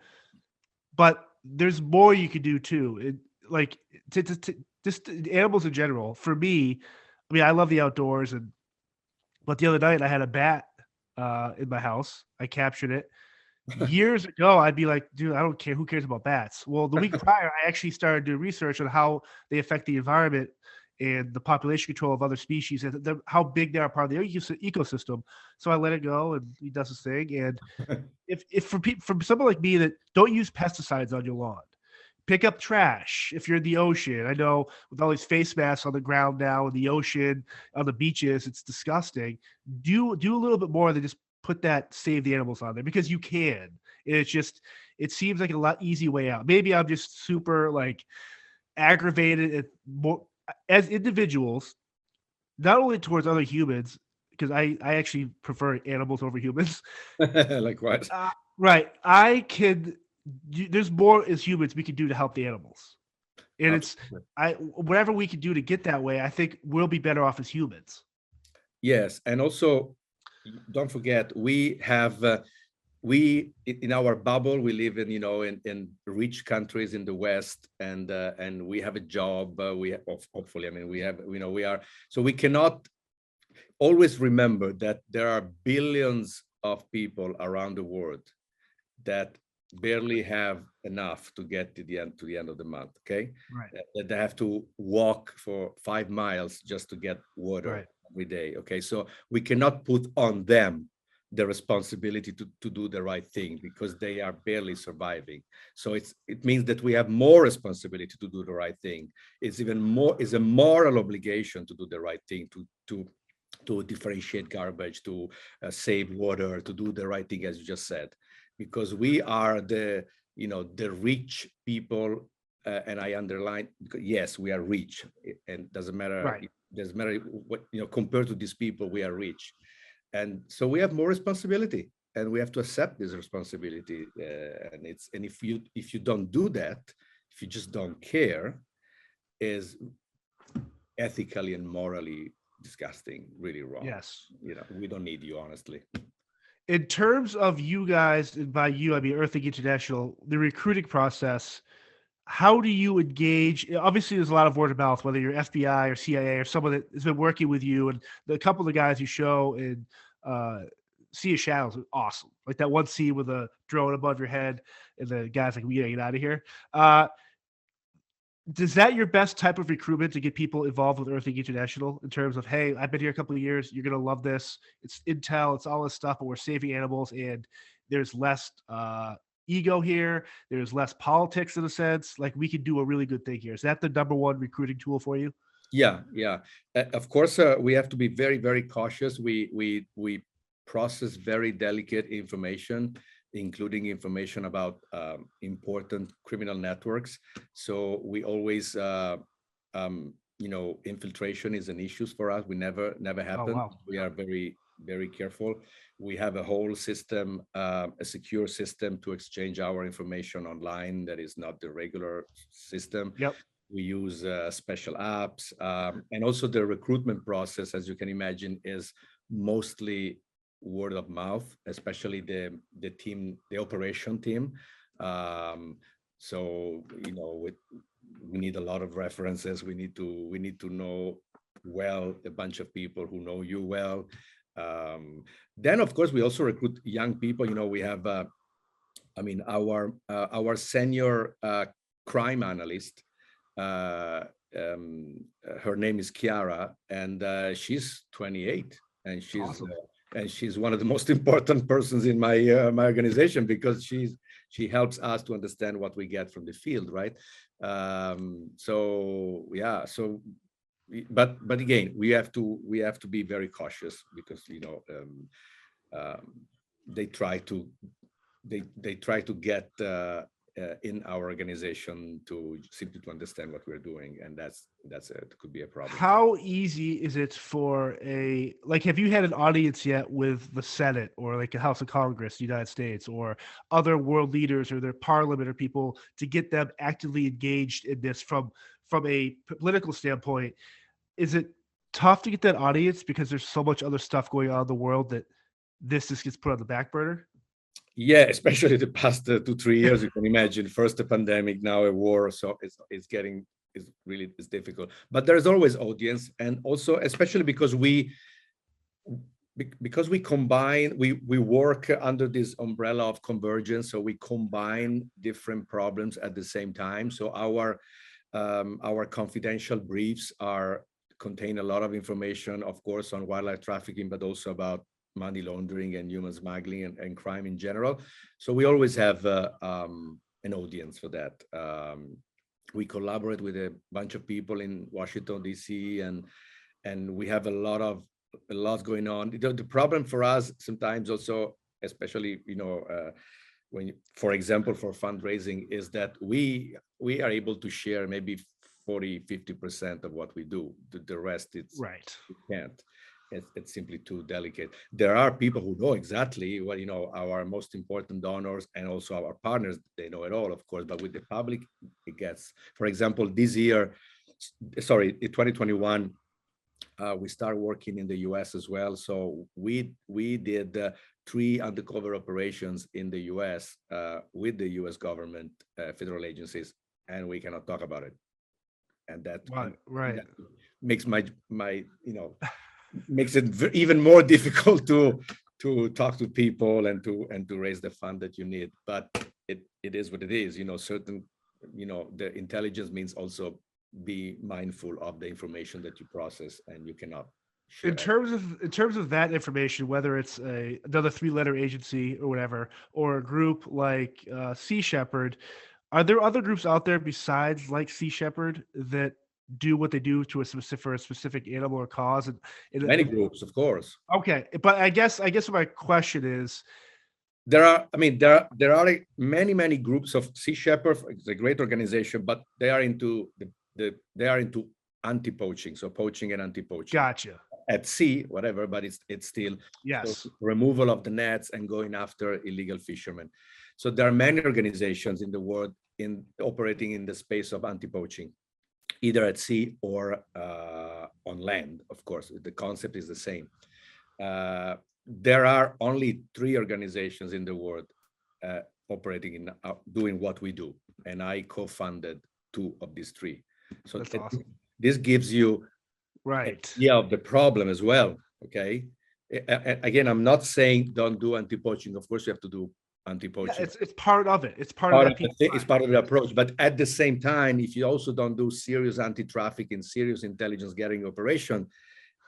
But there's more you could do too. Like just animals in general. For me, I mean, I love the outdoors, but the other night I had a bat in my house. I captured it, years ago, I'd be like, dude, I don't care. Who cares about bats? Well, the week prior, I actually started doing research on how they affect the environment and the population control of other species and how big they are part of the ecosystem. So I let it go, and he does his thing. And if for people, from someone like me that don't use pesticides on your lawn, pick up trash if you're in the ocean. I know with all these face masks on the ground now in the ocean, on the beaches, it's disgusting. Do a little bit more than just put that save the animals on there, because you can. It's just, it seems like a lot easy way out. Maybe I'm just super like aggravated at more as individuals, not only towards other humans, because I actually prefer animals over humans. Likewise. Right. There's more as humans we can do to help the animals. And Absolutely. whatever we can do to get that way, I think we'll be better off as humans. Yes, and also don't forget we have we in our bubble we live in, in rich countries in the West, and we have a job. We have, hopefully, I mean, we have, we are, so we cannot always remember that there are billions of people around the world that barely have enough to get to the end of the month. Okay, Right. that they have to walk for 5 miles just to get water Right. every day. Okay, so we cannot put on them the responsibility to do the right thing because they are barely surviving. So it means that we have more responsibility to do the right thing. It's even more, is a moral obligation to do the right thing, to differentiate garbage, to save water, to do the right thing, as you just said, because we are the rich people, and I underline, yes, we are rich, and doesn't matter. Right. It doesn't matter what, compared to these people, we are rich, and so we have more responsibility, and we have to accept this responsibility. And if you don't do that, if you just don't care, is ethically and morally disgusting, really wrong. Yes. We don't need you, honestly. In terms of you guys, and by you, I mean Earthing International, the recruiting process, how do you engage? Obviously, there's a lot of word of mouth, whether you're FBI or CIA or someone that has been working with you. And the couple of guys you show in Sea of Shadows is awesome. Like that one scene with a drone above your head, and the guy's like, "We gotta get out of here." Is that your best type of recruitment to get people involved with Earthing International in terms of, hey, I've been here a couple of years, you're gonna love this. It's intel, it's all this stuff, but we're saving animals, and there's less ego here. There's less politics in a sense. Like we could do a really good thing here. Is that the number one recruiting tool for you? Yeah. Of course, we have to be very, very cautious. We process very delicate information, including information about important criminal networks. So we always, infiltration is an issue for us. We never happen. Wow. We are very, very careful. We have a whole system, a secure system to exchange our information online. That is not the regular system. Yep. We use special apps, and also the recruitment process, as you can imagine, is mostly word of mouth, especially the operation team. So we need a lot of references. We need to know well a bunch of people who know you well. Then of course we also recruit young people. We have our senior crime analyst. Her name is Chiara, and she's 28, and she's Awesome. And she's one of the most important persons in my organization, because she helps us to understand what we get from the field, right? But again, we have to be very cautious, because they try to get in our organization to simply to understand what we're doing, and that's it could be a problem. How easy is it for have you had an audience yet with the Senate or like a House of Congress, the United States, or other world leaders or their parliament or people, to get them actively engaged in this from a political standpoint? Is it tough to get that audience because there's so much other stuff going on in the world that this just gets put on the back burner? Yeah, especially the past 2-3 years. You can imagine, first a pandemic, now a war, so it's difficult. But there's always audience, and also especially because we because we combine, we work under this umbrella of convergence, so we combine different problems at the same time. So our confidential briefs contain a lot of information, of course, on wildlife trafficking, but also about money laundering and human smuggling and crime in general. So we always have an audience for that. We collaborate with a bunch of people in Washington, D.C., and we have a lot going on. The problem for us sometimes also, especially, when, for example, for fundraising, is that we are able to share maybe 40-50% of what we do. The rest, Right. we can't. It's simply too delicate. There are people who know exactly what, our most important donors and also our partners, they know it all, of course, but with the public, it gets, for example, this year, in 2021, we started working in the US as well. So we did 3 undercover operations in the US with the US government, federal agencies, and we cannot talk about it. And that, right. That makes my makes it even more difficult to talk to people and to raise the fund that you need. But it is what it is. Certain, the intelligence means also be mindful of the information that you process, and you cannot share. In terms of that information, whether it's another 3-letter agency or whatever, or a group like Sea Shepherd, are there other groups out there besides like Sea Shepherd that do what they do to a specific animal or cause? And Many groups, of course. Okay, but I guess my question is, there are many groups of Sea Shepherd. It's a great organization, but they are into anti-poaching, so poaching and anti-poaching. Gotcha. At sea, whatever, but it's still yes, removal of the nets and going after illegal fishermen. So there are many organizations in the world operating in the space of anti-poaching, either at sea or on land. Of course, the concept is the same. There are only 3 organizations in the world operating in doing what we do, and I co-funded 2 of these 3. So that's awesome. This gives you right idea of the problem as well. Okay. Again, I'm not saying don't do anti-poaching. Of course, you have to do anti-poaching. Yeah, it's part of it. It's part of it. It's part of the approach. But at the same time, if you also don't do serious anti-trafficking, serious intelligence gathering operation,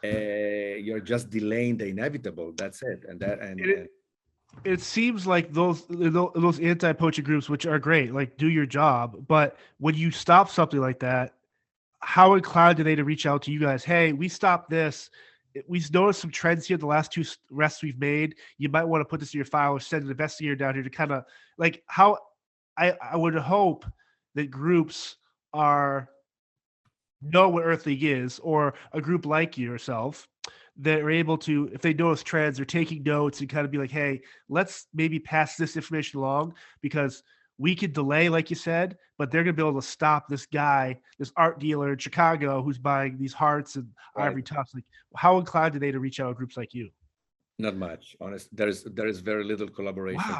you're just delaying the inevitable. That's it. It seems like those anti-poaching groups, which are great, like do your job, but when you stop something like that, how inclined are they to reach out to you guys? Hey, we stopped this. We noticed some trends here. The last 2 arrests we've made. You might want to put this in your file or send an investigator down here to kind of like how I would hope that groups know what Earthling is, or a group like yourself that are able to, if they notice trends, or taking notes and kind of be like, hey, let's maybe pass this information along, because we could delay, like you said, but they're going to be able to stop this guy, this art dealer in Chicago who's buying these hearts and ivory tufts. Like, how inclined are they to reach out to groups like you? Not much, honest. There is very little collaboration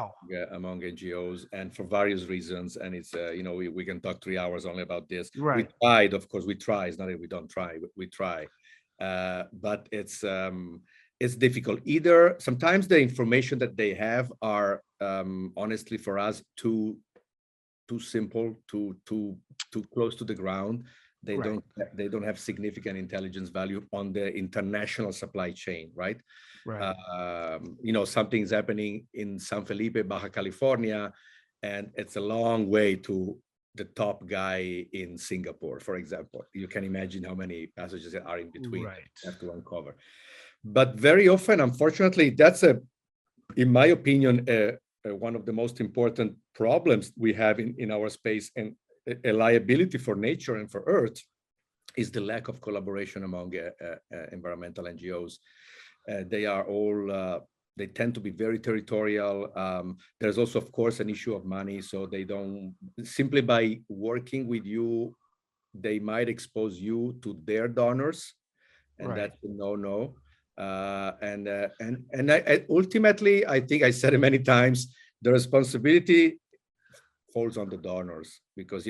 among NGOs, and for various reasons. And it's we can talk 3 hours only about this. Right. We tried, of course, we try. It's not that we don't try, but we try. But it's difficult. Either sometimes the information that they have are honestly for us too simple, too close to the ground. They don't have significant intelligence value on the international supply chain, right? Something's happening in San Felipe, Baja California, and it's a long way to the top guy in Singapore, for example. You can imagine how many passages are in between. You have to uncover. But very often, unfortunately, that's in my opinion, one of the most important problems we have in our space, and a liability for nature and for Earth, is the lack of collaboration among environmental NGOs. They are all, they tend to be very territorial. There's also, of course, an issue of money. So they don't, simply by working with you, they might expose you to their donors, and that's a no-no. Ultimately, I think I said it many times, the responsibility falls on the donors, because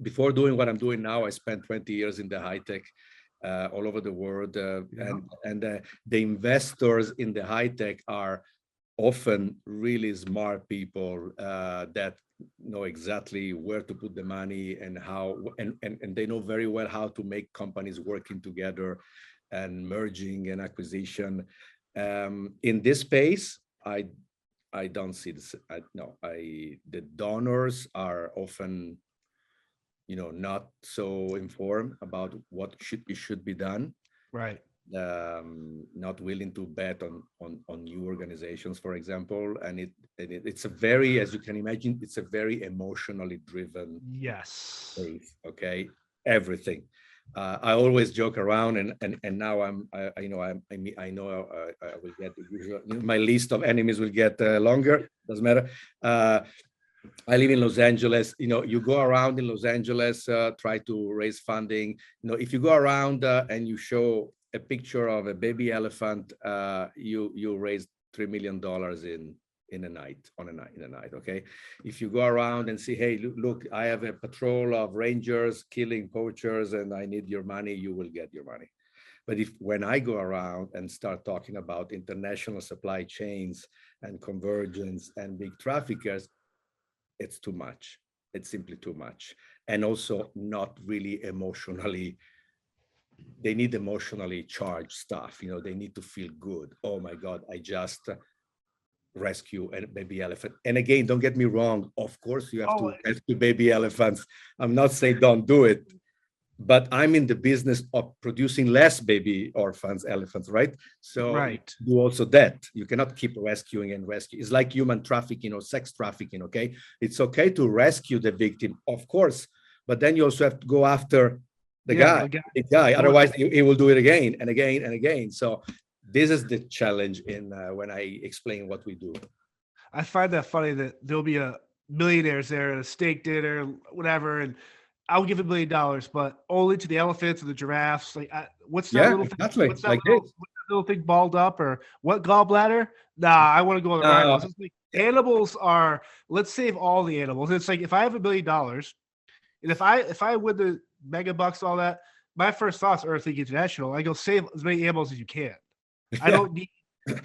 before doing what I'm doing now, I spent 20 years in the high-tech all over the world, Yeah. and the investors in the high tech are often really smart people that know exactly where to put the money and how, and they know very well how to make companies working together and merging and acquisition. In this space, I don't see this. No, the donors are often, not so informed about what should be done. Right. Not willing to bet on new organizations, for example, it's a very, as you can imagine, it's a very emotionally driven Yes. space. Okay, everything. I always joke around, and now I know I will get my list of enemies will get longer. Doesn't matter. I live in Los Angeles. You go around in Los Angeles, try to raise funding. If you go around and you show a picture of a baby elephant, you raise $3 million in a night, in a night. Okay. If you go around and say, hey, look, I have a patrol of rangers killing poachers, and I need your money, you will get your money. But when I go around and start talking about international supply chains and convergence and big traffickers, it's too much. It's simply too much. And also not really emotionally, they need emotionally charged stuff. They need to feel good. Oh my God, I just rescue a baby elephant. And again, don't get me wrong. Of course, you have to rescue baby elephants. I'm not saying don't do it, but I'm in the business of producing less baby orphans, elephants, right? So Right. you do also that. You cannot keep rescuing and rescue. It's like human trafficking or sex trafficking, okay? It's okay to rescue the victim, of course, but then you also have to go after the guy. Otherwise, he will do it again and again and again. So this is the challenge when I explain what we do. I find that funny that there'll be a millionaires there at a steak dinner, whatever, and I'll give $1 million, but only to the elephants and the giraffes. Like, what's that little thing? Exactly. What's that like little, what's that little thing balled up, or what gallbladder? Nah, I want to go on the rhinos. It's like, animals are. Let's save all the animals. It's like if I have $1 million, and if I win the mega bucks, all that, my first thoughts are Earth League International. I go save as many animals as you can. I don't need.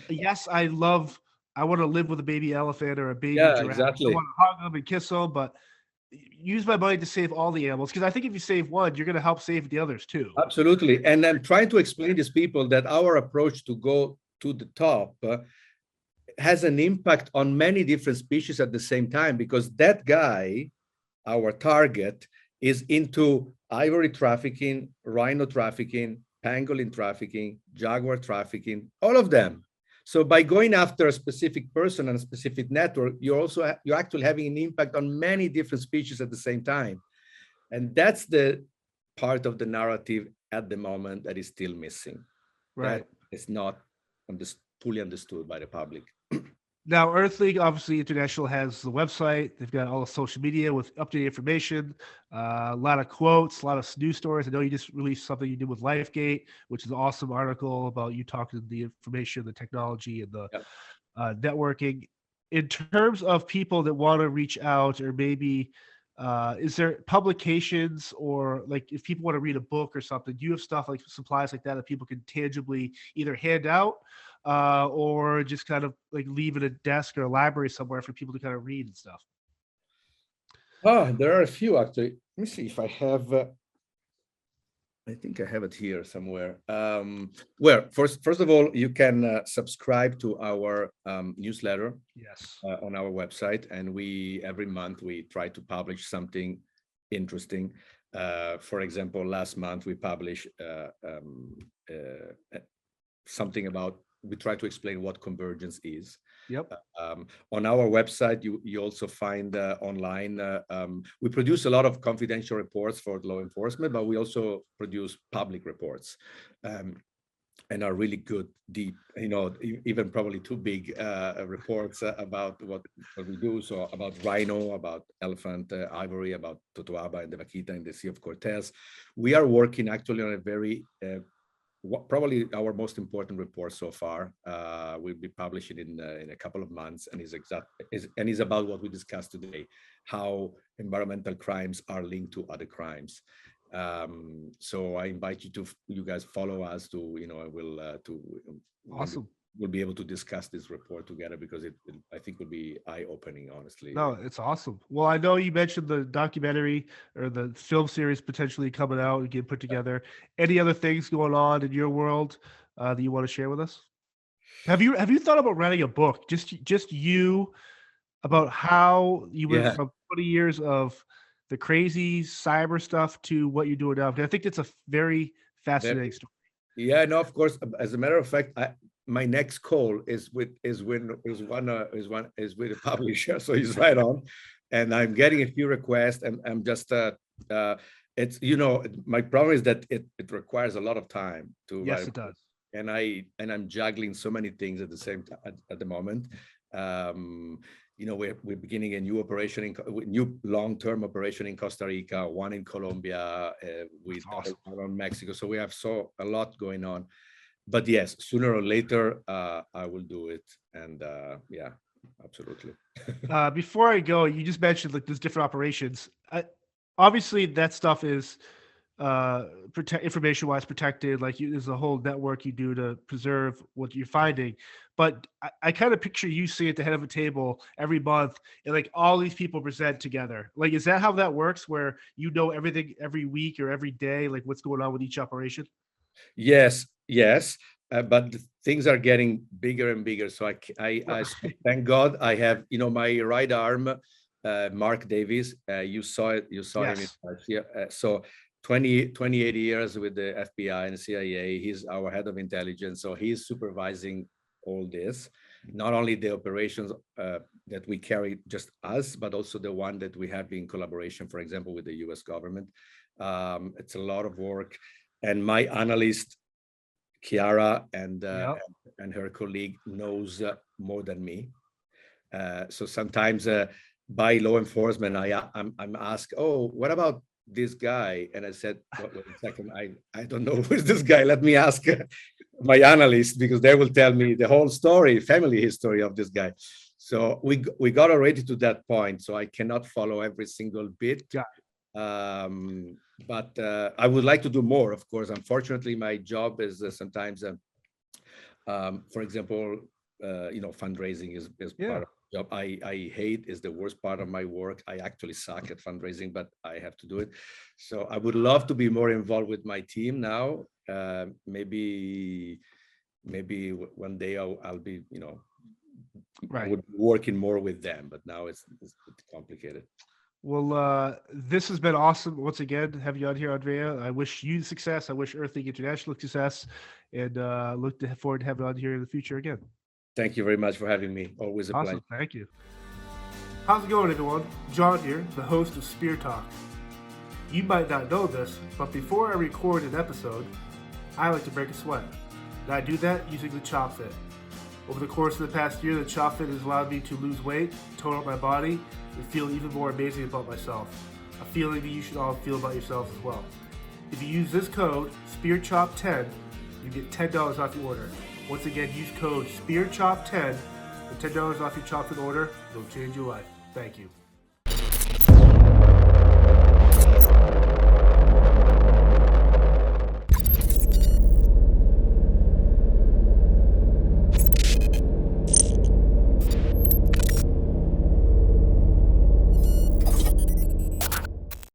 Yes, I want to live with a baby elephant or a baby giraffe. Exactly. I want to hug them and kiss them, but use my money to save all the animals, because I think if you save one, you're going to help save the others too. Absolutely. And I'm trying to explain to these people that our approach to go to the top has an impact on many different species at the same time, because that guy, our target, is into ivory trafficking, rhino trafficking, pangolin trafficking, jaguar trafficking, all of them. So by going after a specific person and a specific network, you're actually having an impact on many different species at the same time. And that's the part of the narrative at the moment that is still missing. Right. That is not fully understood by the public. Now, Earth League, obviously, International has the website. They've got all the social media with updated information, a lot of quotes, a lot of news stories. I know you just released something you did with LifeGate, which is an awesome article about you talking to the information, the technology, and the networking. In terms of people that want to reach out, or maybe is there publications, or like if people want to read a book or something, do you have stuff like supplies like that people can tangibly either hand out or just kind of like leave at a desk or a library somewhere for people to kind of read and stuff? There are a few actually. Let me see if I have. I think I have it here somewhere. Well, first of all, you can subscribe to our newsletter. Yes. On our website, and every month we try to publish something interesting. For example, last month we published something about. We try to explain what convergence is. Yep. On our website, you also find online. We produce a lot of confidential reports for law enforcement, but we also produce public reports, and are really good, deep. Even probably too big reports about what we do. So about rhino, about elephant, ivory, about totoaba and the vaquita in the Sea of Cortez. We are working actually on a very probably our most important report so far. We'll be publishing in a couple of months, and is about what we discussed today: how environmental crimes are linked to other crimes. So I invite you guys follow us to, I will Awesome. we'll be able to discuss this report together, because I think will be eye-opening, honestly. No, it's awesome. Well, I know you mentioned the documentary or the film series potentially coming out and getting put together. Any other things going on in your world that you want to share with us? Have you thought about writing a book? Just you about how you went Yeah. from 20 years of the crazy cyber stuff to what you're doing now. 'Cause I think it's a very fascinating story. Yeah, no, of course. As a matter of fact, my next call is with a publisher, so he's right on, and I'm getting a few requests, and I'm just it's my problem is that it requires a lot of time to Yes, write, it does. and I'm juggling so many things at the same time at the moment. We're beginning a new operation new long-term operation in Costa Rica, one in Colombia, with awesome. around Mexico. So we have a lot going on. But yes, sooner or later, I will do it. And yeah, absolutely. Before I go, you just mentioned like there's different operations. Obviously, that stuff is information-wise protected. Like there's a whole network you do to preserve what you're finding. But I kind of picture you sitting at the head of a table every month, and like all these people present together. Like, is that how that works? Where you know everything every week or every day, like what's going on with each operation? Yes. But things are getting bigger and bigger. So I thank God I have, my right arm, Mark Davis. You saw it. You saw him. So 28 years with the FBI and CIA. He's our head of intelligence. So he's supervising all this, not only the operations that we carry just us, but also the one that we have in collaboration, for example, with the US government. It's a lot of work. And my analyst, Chiara, and her colleague knows more than me. So sometimes by law enforcement, I'm asked, oh, what about this guy? And I said, wait a second, I don't know who's this guy. Let me ask my analyst, because they will tell me the whole story, family history of this guy. So we got already to that point. So I cannot follow every single bit. But I would like to do more, of course. Unfortunately, my job is sometimes, for example, fundraising is part of the job. I hate, is the worst part of my work. I actually suck at fundraising, but I have to do it. So I would love to be more involved with my team now. Maybe one day I'll be, I would be working more with them, but now it's complicated. Well, this has been awesome. Once again, have you on here, Andrea. I wish you success. I wish Earthing International success, and look forward to having on here in the future again. Thank you very much for having me. Always a pleasure. Thank you. How's it going, everyone? John here, the host of Spear Talk. You might not know this, but before I record an episode, I like to break a sweat. And I do that using the Chop Fit. Over the course of the past year, the Chop Fit has allowed me to lose weight, tone up my body, and feel even more amazing about myself. A feeling that you should all feel about yourselves as well. If you use this code, SpearChop10, you get $10 off your order. Once again, use code SpearChop10 for $10 off your Chop Fit order. It'll change your life. Thank you.